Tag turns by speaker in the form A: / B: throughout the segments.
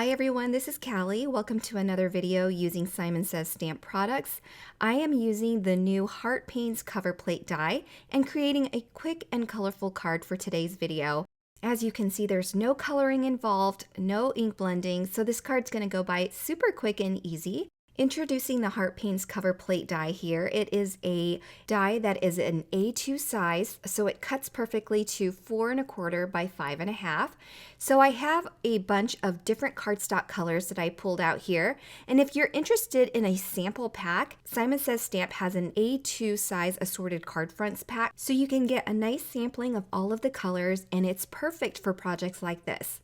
A: Hi everyone, this is Callie. Welcome to another video using Simon Says Stamp products. I am using the new Heart Pains cover plate die and creating a quick and colorful card for today's video. As you can see, there's no coloring involved, no ink blending, so this card's going to go by super quick and easy. Introducing the Heart Pains cover plate die here. It is a die that is an A2 size, so it cuts perfectly to 4 1/4 by 5 1/2. So I have a bunch of different cardstock colors that I pulled out here. And if you're interested in a sample pack, Simon Says Stamp has an A2 size assorted card fronts pack, so you can get a nice sampling of all of the colors, and it's perfect for projects like this.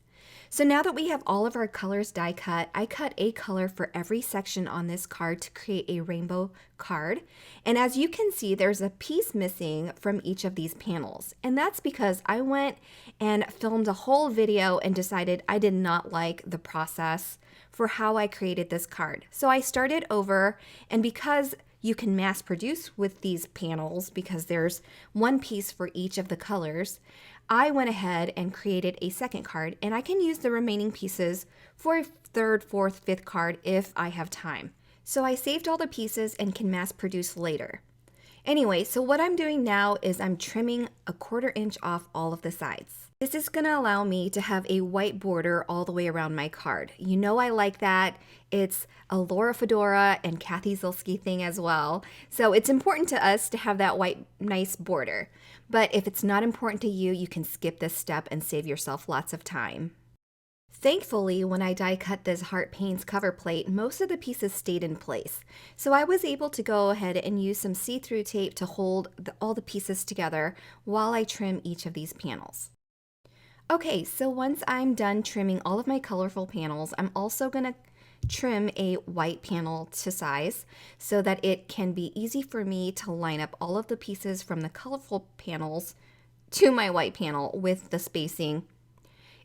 A: So now that we have all of our colors die cut, I cut a color for every section on this card to create a rainbow card. And as you can see, there's a piece missing from each of these panels. And that's because I went and filmed a whole video and decided I did not like the process for how I created this card. So I started over, and because you can mass produce with these panels because there's one piece for each of the colors, I went ahead and created a second card, and I can use the remaining pieces for a third, fourth, fifth card if I have time. So I saved all the pieces and can mass produce later. Anyway, so what I'm doing now is I'm trimming a 1/4 inch off all of the sides. This is going to allow me to have a white border all the way around my card. You know I like that. It's a Laura Fedora and Kathy Zilski thing as well. So it's important to us to have that white nice border. But if it's not important to you, you can skip this step and save yourself lots of time. Thankfully, when I die cut this Heart Pains cover plate, most of the pieces stayed in place. So I was able to go ahead and use some see-through tape to hold all the pieces together while I trim each of these panels. Okay, so once I'm done trimming all of my colorful panels, I'm also going to trim a white panel to size so that it can be easy for me to line up all of the pieces from the colorful panels to my white panel with the spacing.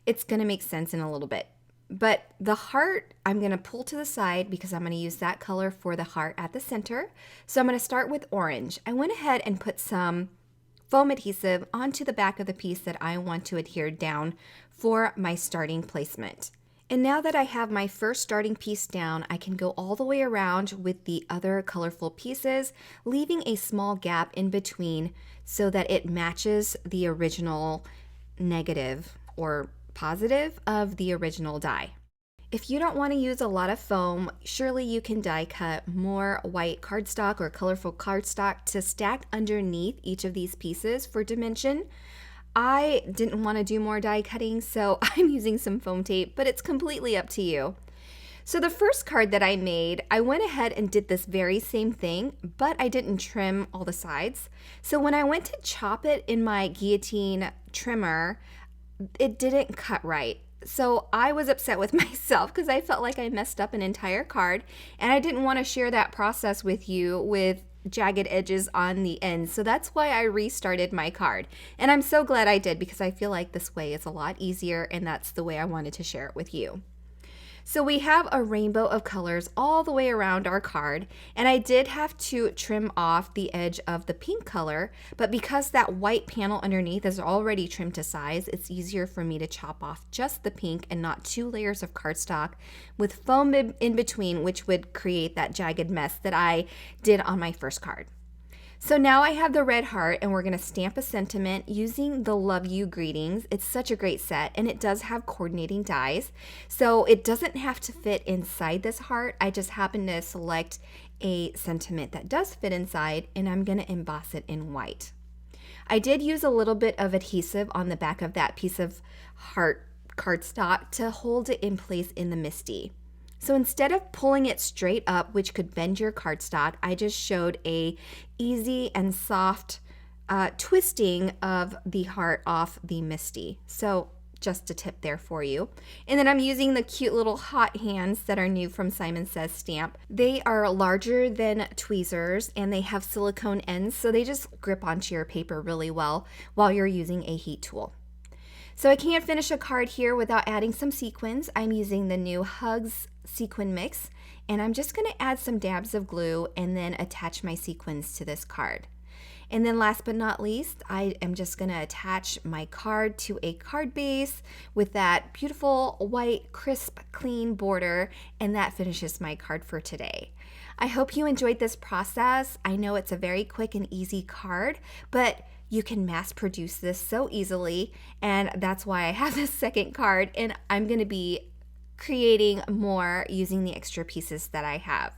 A: It's going to make sense in a little bit. But the heart, I'm going to pull to the side because I'm going to use that color for the heart at the center. So I'm going to start with orange. I went ahead and put some foam adhesive onto the back of the piece that I want to adhere down for my starting placement. And now that I have my first starting piece down, I can go all the way around with the other colorful pieces, leaving a small gap in between so that it matches the original negative or positive of the original die. If you don't want to use a lot of foam, surely you can die cut more white cardstock or colorful cardstock to stack underneath each of these pieces for dimension. I didn't want to do more die cutting, so I'm using some foam tape, but it's completely up to you. So the first card that I made, I went ahead and did this very same thing, but I didn't trim all the sides. So when I went to chop it in my guillotine trimmer, it didn't cut right. So I was upset with myself because I felt like I messed up an entire card, and I didn't want to share that process with you with jagged edges on the end. So that's why I restarted my card. And I'm so glad I did because I feel like this way is a lot easier, and that's the way I wanted to share it with you. So we have a rainbow of colors all the way around our card, and I did have to trim off the edge of the pink color, but because that white panel underneath is already trimmed to size, it's easier for me to chop off just the pink and not 2 layers of cardstock with foam in between, which would create that jagged mess that I did on my first card. So now I have the red heart, and we're going to stamp a sentiment using the Love You Greetings. It's such a great set, and it does have coordinating dies. So it doesn't have to fit inside this heart. I just happen to select a sentiment that does fit inside, and I'm going to emboss it in white. I did use a little bit of adhesive on the back of that piece of heart cardstock to hold it in place in the MISTI. So instead of pulling it straight up, which could bend your cardstock, I just showed a easy and soft twisting of the heart off the MISTI. So just a tip there for you. And then I'm using the cute little hot hands that are new from Simon Says Stamp. They are larger than tweezers, and they have silicone ends, so they just grip onto your paper really well while you're using a heat tool. So I can't finish a card here without adding some sequins. I'm using the new Hugs sequin mix, and I'm just going to add some dabs of glue and then attach my sequins to this card. And then last but not least, I am just going to attach my card to a card base with that beautiful white, crisp, clean border, and that finishes my card for today. I hope you enjoyed this process. I know it's a very quick and easy card, but you can mass produce this so easily, and that's why I have this second card, and I'm going to be creating more using the extra pieces that I have.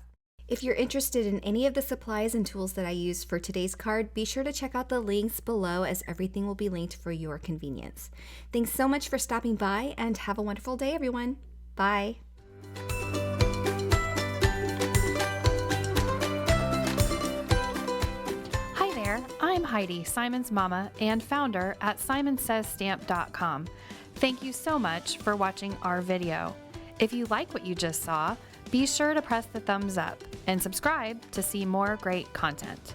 A: If you're interested in any of the supplies and tools that I used for today's card, be sure to check out the links below, as everything will be linked for your convenience. Thanks so much for stopping by, and have a wonderful day, everyone. Bye.
B: Hi there, I'm Heidi, Simon's mama and founder at SimonsSaysStamp.com. Thank you so much for watching our video. If you like what you just saw, be sure to press the thumbs up and subscribe to see more great content.